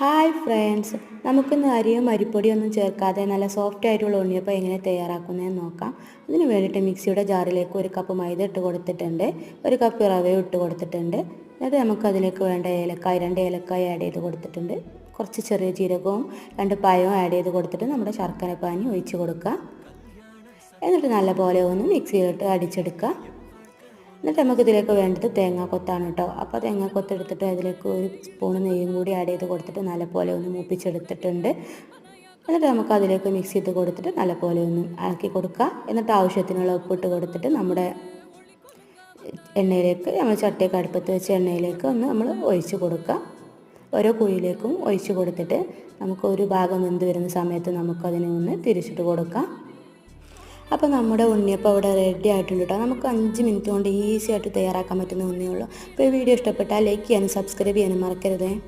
Hi friends, നമുക്കിന്ന് അരിയും അരിപ്പൊടിയൊന്നും ചേർക്കാതെ നല്ല സോഫ്റ്റ് ആയിട്ടുള്ള ഉണ്ണിയപ്പം എങ്ങനെ തയ്യാറാക്കുന്നതെന്ന് നോക്കാം. അതിന് വേണ്ടിയിട്ട് മിക്സിയുടെ ജാറിലേക്ക് 1 കപ്പ് മൈദ ഇട്ട് കൊടുത്തിട്ടുണ്ട്, 1 കപ്പ് റവയും ഇട്ട് കൊടുത്തിട്ടുണ്ട്. എന്നിട്ട് നമുക്കതിലേക്ക് വേണ്ട ഏലക്കായ 2 ഏലക്കായ ആഡ് ചെയ്ത് കൊടുത്തിട്ടുണ്ട്, കുറച്ച് ചെറിയ ജീരകവും 2 പഴവും ആഡ് ചെയ്ത് കൊടുത്തിട്ട് നമ്മുടെ ശർക്കര പാനി ഒഴിച്ച് കൊടുക്കുക. എന്നിട്ട് നല്ലപോലെ ഒന്ന് മിക്സിയിലിട്ട് അടിച്ചെടുക്കുക. എന്നിട്ട് നമുക്കിതിലേക്ക് വേണ്ടത് തേങ്ങാക്കൊത്താണ് കേട്ടോ. അപ്പോൾ തേങ്ങാക്കൊത്ത് എടുത്തിട്ട് അതിലേക്ക് 1 സ്പൂൺ നെയ്യും കൂടി ആഡ് ചെയ്ത് കൊടുത്തിട്ട് നല്ലപോലെ ഒന്ന് മൂപ്പിച്ചെടുത്തിട്ടുണ്ട്. എന്നിട്ട് നമുക്ക് അതിലേക്ക് മിക്സ് ചെയ്ത് കൊടുത്തിട്ട് നല്ലപോലെ ഒന്ന് ഇളക്കി കൊടുക്കുക. എന്നിട്ട് ആവശ്യത്തിനുള്ള ഉപ്പിട്ട് കൊടുത്തിട്ട് നമ്മുടെ എണ്ണയിലേക്ക്, നമ്മൾ ചട്ടിയൊക്കെ അടുപ്പത്ത് വെച്ച എണ്ണയിലേക്ക് ഒന്ന് നമ്മൾ ഒഴിച്ച് കൊടുക്കുക. ഓരോ കുഴിയിലേക്കും ഒഴിച്ച് കൊടുത്തിട്ട് നമുക്ക് ഒരു ഭാഗം വെന്ത് വരുന്ന സമയത്ത് നമുക്കതിനെ ഒന്ന് തിരിച്ചിട്ട് കൊടുക്കാം. അപ്പോൾ നമ്മുടെ ഉണ്ണിയപ്പം അവിടെ റെഡി ആയിട്ടുണ്ട് കേട്ടോ. നമുക്ക് 5 മിനിറ്റ് കൊണ്ട് ഈസി ആയിട്ട് തയ്യാറാക്കാൻ പറ്റുന്ന ഒന്നേ ഉള്ളൂ. അപ്പോൾ ഈ വീഡിയോ ഇഷ്ടപ്പെട്ടാൽ ലൈക്ക് ചെയ്യാനും സബ്സ്ക്രൈബ് ചെയ്യാനും മറക്കരുതേ.